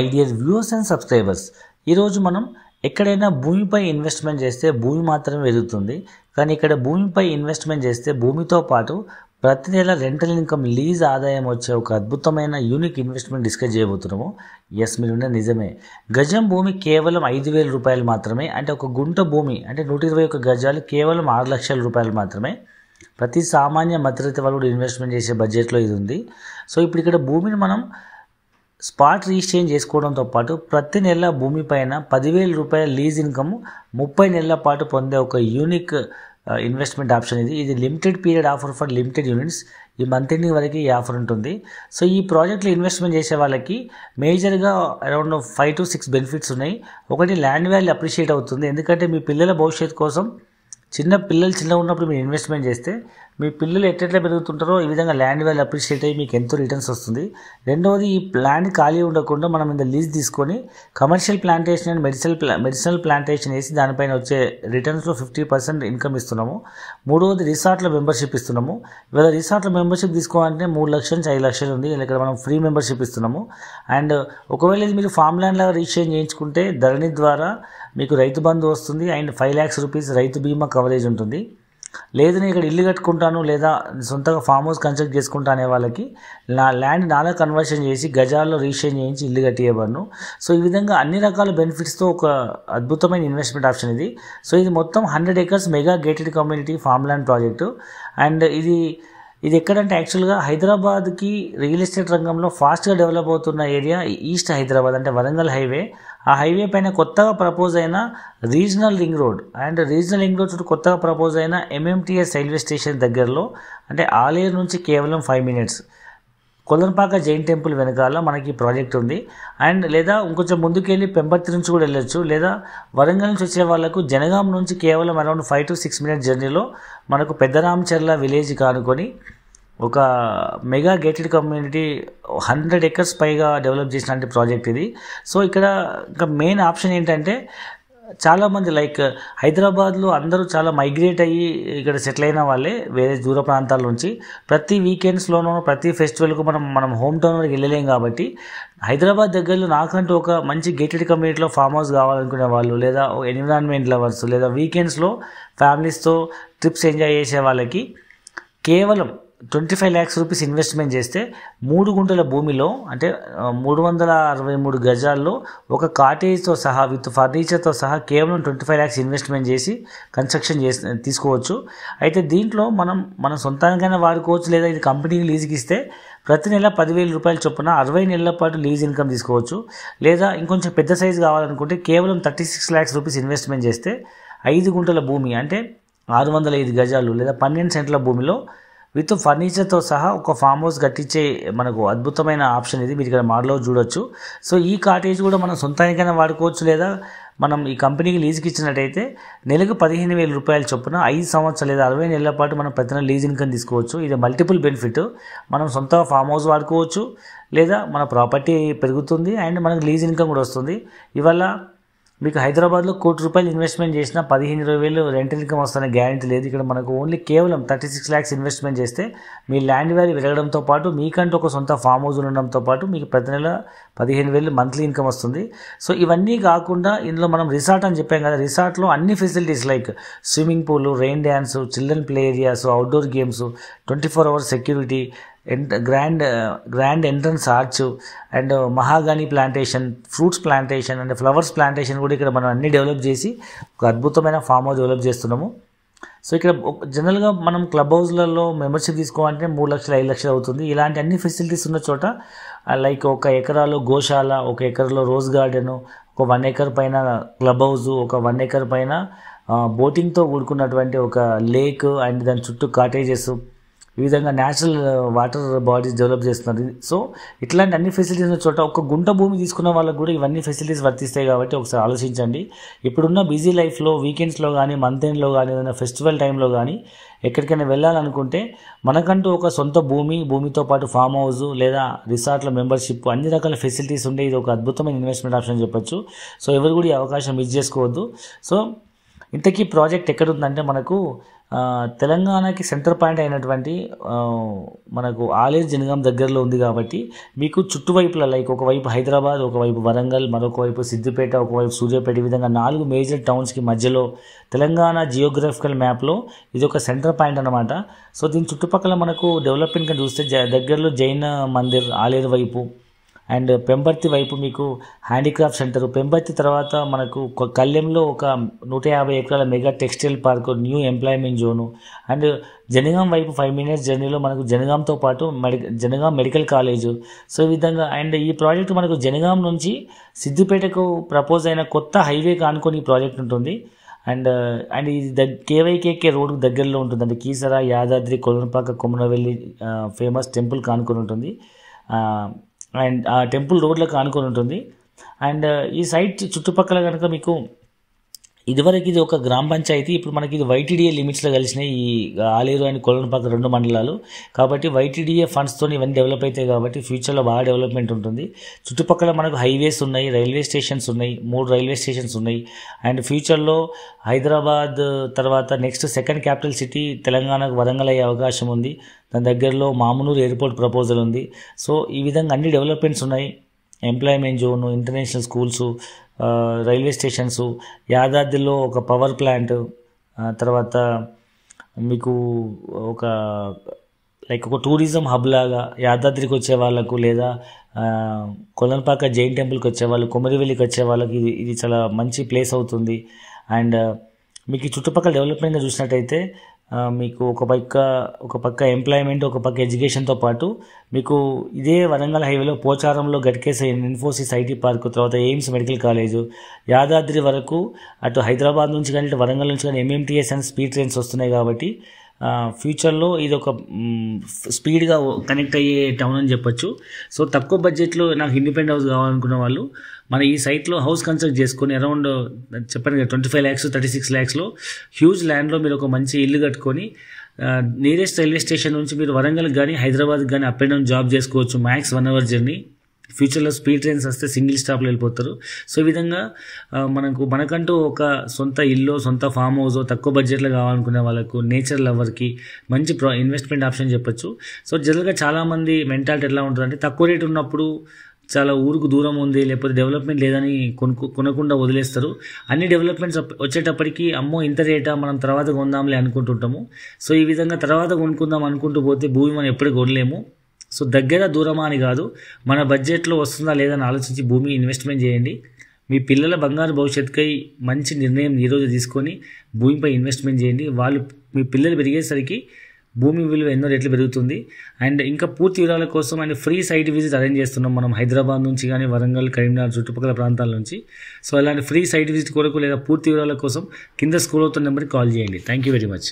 My dear viewers and subscribers, ఈరోజు మనం ఎక్కడైనా భూమిపై ఇన్వెస్ట్మెంట్ చేస్తే భూమి మాత్రమే పెరుగుతుంది. కానీ ఇక్కడ భూమిపై ఇన్వెస్ట్మెంట్ చేస్తే భూమితో పాటు ప్రతి నెల రెంటల్ ఇన్కమ్, లీజ్ ఆదాయం వచ్చే ఒక అద్భుతమైన యూనిక్ ఇన్వెస్ట్మెంట్ డిస్కస్ చేయబోతున్నాము. ఎస్, మీరు నిజమే. గజం భూమి కేవలం 5,000 రూపాయలు మాత్రమే. అంటే ఒక గుంట భూమి అంటే 121 గజాలు కేవలం 6 లక్షల రూపాయలు మాత్రమే. ప్రతి సామాన్య మధ్యతరగతి వాళ్ళు కూడా ఇన్వెస్ట్మెంట్ చేసే బడ్జెట్లో ఇది ఉంది. సో ఇప్పుడు ఇక్కడ భూమిని మనం స్పాట్ రీఎక్స్చేంజ్ చేసుకోవడంతో పాటు ప్రతి నెల భూమి పైన 10,000 రూపాయల లీజ్ ఇన్కమ్ 30 నెలల పాటు పొందే ఒక యూనిక్ ఇన్వెస్ట్మెంట్ ఆప్షన్ ఇది limited period offer for limited units. ఈ మంత్ ఎండింగ్ వరకు ఈ ఆఫర్ ఉంటుంది. సో ఈ ప్రాజెక్ట్లో ఇన్వెస్ట్మెంట్ చేసే వాళ్ళకి మేజర్గా అరౌండ్ 5 to 6 బెనిఫిట్స్ ఉన్నాయి. ఒకటి, ల్యాండ్ వాల్యూ అప్రిషియేట్ అవుతుంది. ఎందుకంటే మీ పిల్లల భవిష్యత్తు కోసం చిన్నగా ఉన్నప్పుడు మీరు ఇన్వెస్ట్మెంట్ చేస్తే మీ పిల్లలు ఎట్లా పెరుగుతుంటారో ఈ విధంగా ల్యాండ్ వాల్యూ అప్రిషియేట్ అయ్యి మీకు ఎంతో రిటర్న్స్ వస్తుంది. రెండవది, ఈ ల్యాండ్ ఖాళీ ఉండకుండా మనం ఇంత లీజ్ తీసుకొని commercial plantation and medicinal plantation వేసి దానిపైన వచ్చే రిటర్న్స్లో 50% ఇన్కమ్ ఇస్తున్నాము. మూడవది, రిసార్ట్లో మెంబర్షిప్ ఇస్తున్నాము. ఇవాళ రిసార్ట్లో మెంబర్షిప్ తీసుకోవాలంటే 3 లక్షల నుంచి 5 లక్షలు ఉంది. ఇక్కడ మనం ఫ్రీ మెంబర్షిప్ ఇస్తున్నాము. అండ్ ఒకవేళ ఇది మీరు ఫామ్ ల్యాండ్ లాగా రిజిస్ట్రేషన్ చేయించుకుంటే ధరణి ద్వారా మీకు రైతు బంధు వస్తుంది. అండ్ 5 lakhs రూపీస్ రైతు బీమా కవరేజ్ ఉంటుంది. లేదు నేను ఇక్కడ ఇల్లు కట్టుకుంటాను లేదా సొంతగా ఫామ్ హౌస్ కన్స్ట్రక్ట్ చేసుకుంటా అనే వాళ్ళకి నా ల్యాండ్ నాలా కన్వర్షన్ చేసి గజాల్లో రిజిస్ట్రేషన్ చేయించి ఇల్లు కట్టియబడను. సో ఈ విధంగా అన్ని రకాల బెనిఫిట్స్తో ఒక అద్భుతమైన ఇన్వెస్ట్మెంట్ ఆప్షన్ ఇది. సో ఇది మొత్తం 100 acres mega gated community farm land project. And ఇది ఎక్కడంటే యాక్చువల్గా హైదరాబాద్కి రియల్ ఎస్టేట్ రంగంలో ఫాస్ట్గా డెవలప్ అవుతున్న ఏరియా ఈస్ట్ హైదరాబాద్ అంటే వరంగల్ హైవే. ఆ హైవే పైన కొత్తగా ప్రపోజ్ అయిన రీజనల్ రింగ్ రోడ్ చుట్టూ కొత్తగా ప్రపోజ్ అయిన MMTS రైల్వే స్టేషన్ దగ్గరలో అంటే ఆలేరు నుంచి కేవలం 5 minutes కొల్లనపాక జైన్ టెంపుల్ వెనకాల మనకి ప్రాజెక్ట్ ఉంది. అండ్ లేదా ఇంకొంచెం ముందుకెళ్ళి పెంపర్తి నుంచి కూడా వెళ్ళొచ్చు. లేదా వరంగల్ నుంచి వచ్చే వాళ్ళకు జనగాం నుంచి కేవలం అరౌండ్ 5 to 6 minutes జర్నీలో మనకు పెద్దరామచర్ల విలేజ్ కానుకొని ఒక మెగా గేటెడ్ కమ్యూనిటీ 100 acres పైగా డెవలప్ చేసినటువంటి ప్రాజెక్ట్ ఇది. సో ఇక్కడ ఇంకా మెయిన్ ఆప్షన్ ఏంటంటే చాలామంది లైక్ హైదరాబాద్లో అందరూ చాలా మైగ్రేట్ అయ్యి ఇక్కడ సెటిల్ అయిన వాళ్ళే వేరే దూర ప్రాంతాల నుంచి. ప్రతి వీకెండ్స్లోనూ ప్రతి ఫెస్టివల్కు మనం హోమ్ టౌన్ వరకు వెళ్ళలేం కాబట్టి హైదరాబాద్ దగ్గరలో నాకంటూ ఒక మంచి గేటెడ్ కమ్యూనిటీలో ఫామ్ హౌస్ కావాలనుకునే వాళ్ళు లేదా ఎన్విరాన్మెంట్ లవర్స్ లేదా వీకెండ్స్లో ఫ్యామిలీస్తో ట్రిప్స్ ఎంజాయ్ చేసే వాళ్ళకి కేవలం 25 lakhs రూపీస్ ఇన్వెస్ట్మెంట్ చేస్తే 3 గుంటల భూమిలో అంటే 363 గజాల్లో ఒక కాటేజ్తో సహా విత్ ఫర్నిచర్తో సహా కేవలం 25 lakhs ఇన్వెస్ట్మెంట్ చేసి కన్స్ట్రక్షన్ తీసుకోవచ్చు. అయితే దీంట్లో మనం సొంతంగానే వాడుకోవచ్చు లేదా ఇది కంపెనీకి లీజుకి ఇస్తే ప్రతి నెల 10,000 రూపాయల చొప్పున 60 నెలల పాటు లీజ్ ఇన్కమ్ తీసుకోవచ్చు. లేదా ఇంకొంచెం పెద్ద సైజు కావాలనుకుంటే కేవలం 36 lakhs రూపీస్ ఇన్వెస్ట్మెంట్ చేస్తే 5 గుంటల భూమి అంటే 605 గజాలు లేదా 12 సెంట్ల భూమిలో విత్ ఫర్నిచర్తో సహా ఒక ఫామ్ హౌస్ కట్టించే మనకు అద్భుతమైన ఆప్షన్ ఇది. మీరు ఇక్కడ మోడల్లో చూడొచ్చు. సో ఈ కాటేజ్ కూడా మనం సొంతానికైనా వాడుకోవచ్చు లేదా మనం ఈ కంపెనీకి లీజుకి ఇచ్చినట్టయితే నెలకు 15,000 రూపాయల చొప్పున 5 సంవత్సరాలు లేదా 60 నెలల పాటు మనం ప్రతి నెల లీజ్ ఇన్కమ్ తీసుకోవచ్చు. ఇది మల్టిపుల్ బెనిఫిట్. మనం సొంతగా ఫామ్ హౌస్ వాడుకోవచ్చు లేదా మన ప్రాపర్టీ పెరుగుతుంది అండ్ మనకు లీజ్ ఇన్కమ్ కూడా వస్తుంది. ఇవల్ల మీకు హైదరాబాద్లో 1 కోటి రూపాయలు ఇన్వెస్ట్మెంట్ చేసినా 15-20 రెంటల్ ఇన్కమ్ వస్తున్న గ్యారెంటీ లేదు. ఇక్కడ మనకు ఓన్లీ కేవలం 36 lakhs ఇన్వెస్ట్మెంట్ చేస్తే మీ ల్యాండ్ వాల్యూ పెరగడంతో పాటు మీకంటూ ఒక సొంత ఫామ్ హౌస్ ఉండడంతో పాటు మీకు ప్రతి నెల 15,000 మంత్లీ ఇన్కమ్ వస్తుంది. సో ఇవన్నీ కాకుండా ఇందులో మనం రిసార్ట్ అని చెప్పాం కదా, రిసార్ట్లో అన్ని facilities like swimming pool, rain dance, children play areas, outdoor games, 24 hours security, grand entrance arch and mahogany plantation, fruits plantation and flowers plantation కూడా ఇక్కడ మనం అన్ని డెవలప్ చేసి ఒక అద్భుతమైన ఫామ్ హౌస్ డెవలప్ చేస్తున్నాము. సో ఇక్కడ జనరల్గా మనం క్లబ్ హౌస్లలో మెంబర్షిప్ తీసుకోవాలంటే 3 లక్షలు 5 లక్షలు అవుతుంది. ఇలాంటి అన్ని ఫెసిలిటీస్ ఉన్న చోట లైక్ 1 ఎకరాలో గోశాల, 1 ఎకర్లో రోజ్ గార్డెను, ఒక 1 acre పైన క్లబ్ హౌస్, ఒక 1 acre పైన బోటింగ్తో కూడుకున్నటువంటి ఒక లేక్ అండ్ దాని చుట్టూ కాటేజెస్, ఈ విధంగా న్యాచురల్ వాటర్ బాడీస్ డెవలప్ చేస్తున్నారు. సో ఇట్లాంటి అన్ని ఫెసిలిటీస్ ఉన్న చోట ఒక గుంట భూమి తీసుకున్న వాళ్ళకు కూడా ఇవన్నీ ఫెసిలిటీస్ వర్తిస్తాయి. కాబట్టి ఒకసారి ఆలోచించండి. ఇప్పుడున్న బిజీ లైఫ్లో వీకెండ్స్లో కానీ మంత్ ఎండ్లో కానీ ఏదైనా ఫెస్టివల్ టైంలో కానీ ఎక్కడికైనా వెళ్ళాలనుకుంటే మనకంటూ ఒక సొంత భూమితో పాటు ఫామ్ హౌస్ లేదా రిసార్ట్ల మెంబర్షిప్ అన్ని రకాల ఫెసిలిటీస్ ఉండే ఇది ఒక అద్భుతమైన ఇన్వెస్ట్మెంట్ ఆప్షన్ చెప్పొచ్చు. సో ఎవరు కూడా ఈ అవకాశం మిస్ చేసుకోవద్దు. సో ఇంతకీ ప్రాజెక్ట్ ఎక్కడుందంటే మనకు తెలంగాణకి సెంటర్ పాయింట్ అయినటువంటి మనకు ఆలేరు జనగాం దగ్గరలో ఉంది కాబట్టి మీకు చుట్టువైపుల లైక్ ఒకవైపు హైదరాబాద్, ఒకవైపు వరంగల్, మరొక వైపు సిద్దిపేట, ఒకవైపు సూర్యాపేట, ఈ విధంగా 4 మేజర్ టౌన్స్కి మధ్యలో తెలంగాణ జియోగ్రఫికల్ మ్యాప్లో ఇది ఒక సెంటర్ పాయింట్ అనమాట. సో దీని చుట్టుపక్కల మనకు డెవలప్మెంట్ గా చూస్తే దగ్గరలో జైన మందిర్ ఆలేరు వైపు అండ్ పెంబర్తి వైపు మీకు హ్యాండీక్రాఫ్ట్ సెంటర్, పెంబర్తి తర్వాత మనకు కళ్యాణ్లో ఒక 150 ఎకరాల mega textile park, new employment zone and Jangaon వైపు 5 minutes జర్నీలో మనకు జనగాంతో పాటు జనగాం మెడికల్ కాలేజు. సో ఈ విధంగా అండ్ ఈ ప్రాజెక్ట్ మనకు జనగాం నుంచి సిద్దిపేటకు ప్రపోజ్ అయిన కొత్త హైవేకి ఆనుకొని ఈ ప్రాజెక్ట్ ఉంటుంది. అండ్ ఇది కేవైకేకే రోడ్కు దగ్గరలో ఉంటుంది. అంటే కీసర, యాదాద్రి, కొలనుపాక, కొమరవెల్లి ఫేమస్ టెంపుల్ కానుకొని ఉంటుంది. అండ్ ఆ టెంపుల్ రోడ్లకు ఆనుకొని ఉంటుంది. అండ్ ఈ సైట్ చుట్టుపక్కల కనుక మీకు ఇదివరకు ఇది ఒక గ్రామ పంచాయతీ, ఇప్పుడు మనకి ఇది వైటీడీఏ లిమిట్స్లో కలిసినాయి ఈ ఆలేరు అండ్ కొలనుపాక 2 మండలాలు. కాబట్టి వైటీడీఏ ఫండ్స్తో ఇవన్నీ డెవలప్ అవుతాయి కాబట్టి ఫ్యూచర్లో బాగా డెవలప్మెంట్ ఉంటుంది. చుట్టుపక్కల మనకు హైవేస్ ఉన్నాయి, రైల్వే స్టేషన్స్ ఉన్నాయి, 3 రైల్వే స్టేషన్స్ ఉన్నాయి. అండ్ ఫ్యూచర్లో హైదరాబాద్ తర్వాత నెక్స్ట్ సెకండ్ క్యాపిటల్ సిటీ తెలంగాణకు వరంగల్ అయ్యే అవకాశం ఉంది. దాని దగ్గరలో మామునూరు ఎయిర్పోర్ట్ ప్రపోజల్ ఉంది. సో ఈ విధంగా అన్ని డెవలప్మెంట్స్ ఉన్నాయి. Employment zone, international schools, railway stations, యాదాద్రిలో ఒక పవర్ ప్లాంట్, తర్వాత మీకు ఒక ఒక టూరిజం హబ్ లాగా యాదాద్రికి వచ్చే వాళ్ళకు లేదా కొలనుపాక జైన్ టెంపుల్కి వచ్చే వాళ్ళు, కొమరవెల్లికి వచ్చే వాళ్ళకి ఇది చాలా మంచి ప్లేస్ అవుతుంది. అండ్ మీకు ఈ చుట్టుపక్కల డెవలప్మెంట్గా చూసినట్టయితే మీకు ఒక పక్క ఎంప్లాయ్మెంట్, ఒక పక్క ఎడ్యుకేషన్తో పాటు మీకు ఇదే వరంగల్ హైవేలో పోచారంలో గట్కేస ఇన్ఫోసిస్ ఐటీ పార్క్, తర్వాత ఎయిమ్స్ మెడికల్ కాలేజు, యాదాద్రి వరకు అటు హైదరాబాద్ నుంచి కానీ ఇటు వరంగల్ నుంచి కానీ ఎంఎంటీఎస్ అండ్ స్పీడ్ ట్రైన్స్ వస్తున్నాయి. కాబట్టి ఫ్యూచర్లో ఇది ఒక స్పీడ్గా కనెక్ట్ అయ్యే టౌన్ అని చెప్పొచ్చు. సో తక్కువ బడ్జెట్లో నాకు ఇండిపెండెంట్ హౌస్ కావాలనుకున్న వాళ్ళు మన ఈ సైట్లో హౌస్ కన్స్ట్రక్ట్ చేసుకొని అరౌండ్ చెప్పండి 25 lakhs 36 lakhsలో హ్యూజ్ ల్యాండ్లో మీరు ఒక మంచి ఇల్లు కట్టుకొని నియరెస్ట్ రైల్వే స్టేషన్ నుంచి మీరు వరంగల్కి కానీ హైదరాబాద్కి కానీ అప్ అండ్ డౌన్ జాబ్ చేసుకోవచ్చు. Max 1 hour journey. ఫ్యూచర్లో స్పీడ్ ట్రైన్స్ వస్తే సింగిల్ స్టాప్లో వెళ్ళిపోతారు. సో ఈ విధంగా మనకంటూ ఒక సొంత ఇల్లు, సొంత ఫామ్ హౌస్ తక్కువ బడ్జెట్లో కావాలనుకునే వాళ్ళకు, నేచర్ లవర్కి మంచి ఇన్వెస్ట్మెంట్ ఆప్షన్ చెప్పొచ్చు. సో జనరల్గా చాలామంది మెంటాలిటీ ఎట్లా ఉంటుందంటే తక్కువ రేటు ఉన్నప్పుడు చాలా ఊరుకు దూరం ఉంది లేకపోతే డెవలప్మెంట్ లేదని కొనకుండా వదిలేస్తారు. అన్ని డెవలప్మెంట్స్ వచ్చేటప్పటికి అమ్మో ఇంత రేటా, మనం తర్వాత కొందాంలే అనుకుంటుంటాము. సో ఈ విధంగా తర్వాత కొనుక్కుందాం అనుకుంటూ పోతే భూమి మనం ఎప్పుడు కొనలేము. సో దగ్గర దూరమా అని కాదు, మన బడ్జెట్లో వస్తుందా లేదని ఆలోచించి భూమి ఇన్వెస్ట్మెంట్ చేయండి. మీ పిల్లల బంగారు భవిష్యత్తుకై మంచి నిర్ణయం ఈరోజు తీసుకొని భూమిపై ఇన్వెస్ట్మెంట్ చేయండి. మీ పిల్లలు పెరిగేసరికి భూమి విలువ ఎన్నో రెట్లు పెరుగుతుంది. అండ్ ఇంకా పూర్తి వివరాల కోసం and free site visit arrange చేస్తున్నాం మనం హైదరాబాద్ నుంచి కానీ వరంగల్, కరీంనగర్ చుట్టుపక్కల ప్రాంతాల నుంచి. సో అలాంటి ఫ్రీ సైట్ విజిట్ కొరకు లేదా పూర్తి వివరాల కోసం కింద స్క్రోల్ అవుతున్న నెంబర్కి కాల్ చేయండి. Thank you very much.